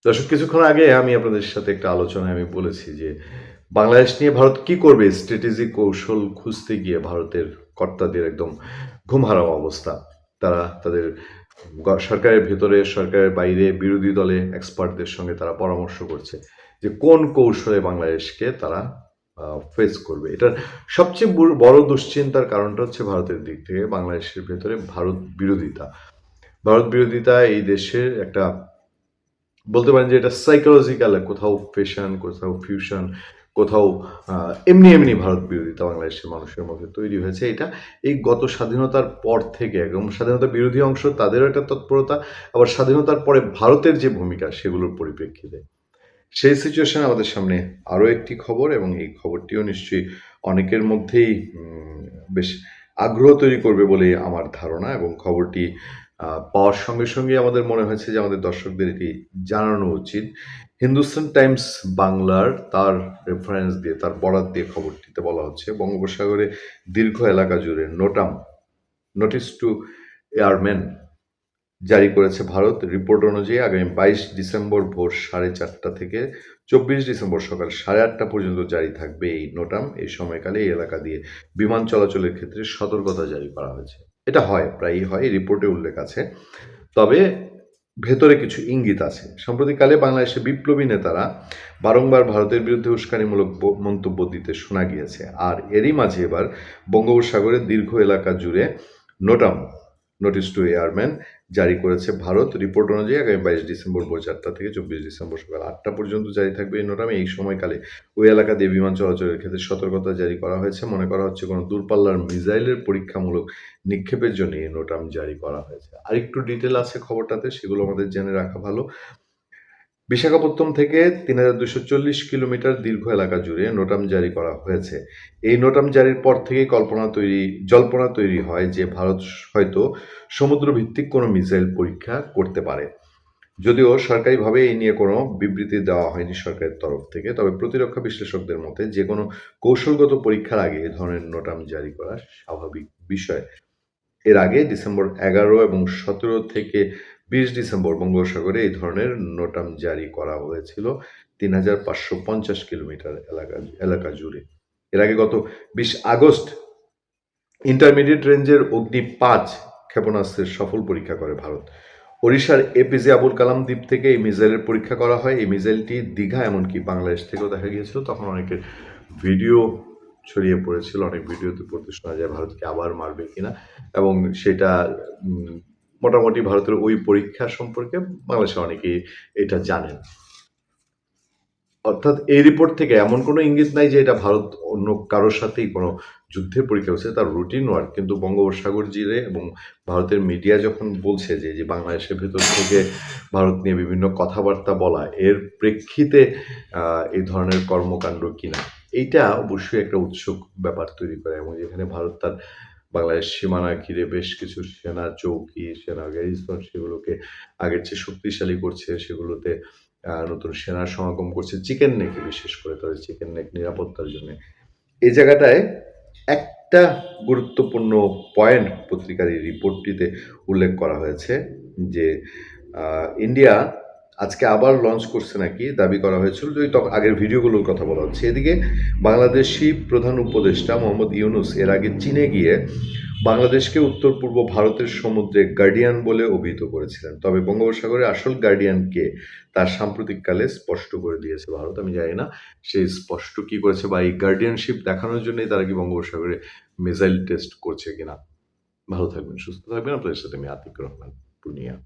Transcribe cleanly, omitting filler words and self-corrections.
দর্শক, কিছুক্ষণ আগে আমি আপনাদের সাথে একটা আলোচনায় আমি বলেছি যে বাংলাদেশ নিয়ে ভারত কি করবে, স্ট্র্যাটেজিক কৌশল খুঁজতে গিয়ে ভারতের কর্তাদের একদম ঘুম হারাম অবস্থা। তারা তাদের সরকারের ভেতরে, সরকারের বাইরে, বিরোধী দলে এক্সপার্টদের সঙ্গে তারা পরামর্শ করছে যে কোন কৌশলে বাংলাদেশকে তারা ফেস করবে। এটার সবচেয়ে বড় দুশ্চিন্তার কারণটা হচ্ছে ভারতের দিক থেকে বাংলাদেশের ভেতরে ভারত বিরোধিতা। ভারত বিরোধিতা এই দেশের একটা, বলতে পারেন যে এটা সাইকোলজিক্যাল, কোথাও ফ্যাশন, কোথাও ফিউশন, কোথাও এমনি এমনি ভারত বিরোধিতা বাংলাদেশের মানুষের মধ্যে তৈরি হয়েছে। এটা এই গত স্বাধীনতার পর থেকে একদম স্বাধীনতা বিরোধী অংশ তাদেরও একটা তৎপরতা, আবার স্বাধীনতার পরে ভারতের যে ভূমিকা সেগুলোর পরিপ্রেক্ষিতে সেই সিচুয়েশনে আমাদের সামনে আরও একটি খবর, এবং এই খবরটিও নিশ্চয়ই অনেকের মধ্যেই বেশ আগ্রহ তৈরি করবে বলে আমার ধারণা। এবং খবরটি পাওয়ার সঙ্গে সঙ্গে আমাদের মনে হয়েছে যে আমাদের দর্শকদের এটি জানানো উচিত। হিন্দুস্তান টাইমস বাংলার তার রেফারেন্স দিয়ে, তার বরাত দিয়ে খবরটিতে বলা হচ্ছে, বঙ্গোপসাগরে দীর্ঘ এলাকা জুড়ে নোটিস টু এয়ারম্যান জারি করেছে ভারত। রিপোর্ট অনুযায়ী আগামী 22 ডিসেম্বর ভোর 4:30 থেকে 24 ডিসেম্বর সকাল 8:30 পর্যন্ত জারি থাকবে এই নোটাম। এই সময়কালে এই এলাকা দিয়ে বিমান চলাচলের ক্ষেত্রে সতর্কতা জারি করা হয়েছে। এটা হয়, প্রায়ই হয়, এই রিপোর্টে উল্লেখ আছে। তবে ভেতরে কিছু ইঙ্গিত আছে। সাম্প্রতিককালে বাংলাদেশের বিপ্লবী নেতারা বারংবার ভারতের বিরুদ্ধে উস্কানিমূলক মন্তব্য দিতে শোনা গিয়েছে। আর এরই মাঝে এবার বঙ্গোপসাগরের দীর্ঘ এলাকা জুড়ে নোটাম, নোটিস টু এয়ারম্যান, জারি করেছে ভারত। রিপোর্ট অনুযায়ী আগামী 22 ডিসেম্বর ভোর 4টা থেকে 24 ডিসেম্বর সকাল 8টা পর্যন্ত জারি থাকবে এই নোটামে। এই সময়কালে ওই এলাকা দিয়ে বিমান চলাচলের ক্ষেত্রে সতর্কতা জারি করা হয়েছে। মনে করা হচ্ছে কোনো দূরপাল্লার মিসাইলের পরীক্ষামূলক নিক্ষেপের জন্য এই নোটাম জারি করা হয়েছে। আরেকটু ডিটেল আছে খবরটাতে, সেগুলো আমাদের জেনে রাখা ভালো। বিশাখাপত্তনম থেকে 3240 কিলোমিটার দীর্ঘ এলাকা জুড়ে নোটাম জারি করা হয়েছে। এই নোটাম জারির পর থেকেই জল্পনা তৈরি হয় যে ভারত হয়তো সমুদ্রভিত্তিক কোনো মিসাইল পরীক্ষা করতে পারে। যদিও সরকারিভাবে এই নিয়ে কোনো বিবৃতি দেওয়া হয়নি সরকারের তরফ থেকে, তবে প্রতিরক্ষা বিশ্লেষকদের মতে যে কোনো কৌশলগত পরীক্ষার আগে এ ধরনের নোটাম জারি করা স্বাভাবিক বিষয়। এর আগে ডিসেম্বর 11 এবং 17 থেকে 20 ডিসেম্বর বঙ্গোপসাগরে এই ধরনের নোটাম জারি করা হয়েছিল 3550 কিলোমিটার এলাকা জুড়ে। এর আগে গত 20 আগস্ট ইন্টারমিডিয়েট রেঞ্জের অগ্নি-5 ক্ষেপণাস্ত্রের সফল পরীক্ষা করে ভারত। ওড়িশার এপিজে আবুল কালাম দ্বীপ থেকে এই মিসাইলের পরীক্ষা করা হয়। এই মিসাইলটি দীঘা, এমনকি বাংলাদেশ থেকেও দেখা গিয়েছিল। তখন অনেকের ভিডিও ছড়িয়ে পড়েছিল, অনেক ভিডিওতে পড়তে শোনা যায় ভারতকে আবার মারবে কিনা, এবং সেটা মোটামুটি ভারতের ওই পরীক্ষা সম্পর্কে বাংলাদেশে অনেকেই এটা জানেন। অর্থাৎ এই রিপোর্ট থেকে এমন কোনো ইঙ্গিত নাই যে এটা ভারত অন্য কারোর সাথেই কোনো যুদ্ধের পরীক্ষা হচ্ছে, তার রুটিন ওয়ার্ক। কিন্তু বঙ্গোপসাগর জুড়ে এবং ভারতের মিডিয়া যখন বলছে যে বাংলাদেশের ভেতর থেকে ভারত নিয়ে বিভিন্ন কথাবার্তা বলা, এর প্রেক্ষিতে এই ধরনের কর্মকাণ্ড কিনা, এইটা অবশ্যই একটা উৎসুক ব্যাপার তৈরি করে। এবং যেখানে ভারত তার বাংলাদেশ সীমানা ঘিরে বেশ কিছু সেনা চৌকি, সেনা গ্যারিসন, সেগুলোকে আগের চেয়ে শক্তিশালী করছে, সেগুলোতে নতুন সেনার সমাগম করছে চিকেন নেকে, বিশেষ করে তাদের চিকেন নেক নিরাপত্তার জন্য। এই জায়গাটায় একটা গুরুত্বপূর্ণ পয়েন্ট পত্রিকার এই রিপোর্টটিতে উল্লেখ করা হয়েছে যে ইন্ডিয়া আজকে আবার লঞ্চ করছে নাকি, দাবি করা হয়েছিল, যদি তখন আগের ভিডিওগুলোর কথা বলা হচ্ছে। এদিকে বাংলাদেশি প্রধান উপদেষ্টা মোহাম্মদ ইউনুস এর আগে চীনে গিয়ে বাংলাদেশকে উত্তর পূর্ব ভারতের সমুদ্রে গার্ডিয়ান বলে অভিহিত করেছিলেন। তবে বঙ্গোপসাগরে আসল গার্ডিয়ান কে, তার সাম্প্রতিককালে স্পষ্ট করে দিয়েছে ভারত। আমি জানি না সেই স্পষ্ট কি করেছে, বা এই গার্ডিয়ানশিপ দেখানোর জন্যই তারা কি বঙ্গোপসাগরে মিসাইল টেস্ট করছে কিনা। ভালো থাকবেন, সুস্থ থাকবেন। আপনাদের সাথে আমি আতিক রহমান, পূর্ণিয়া।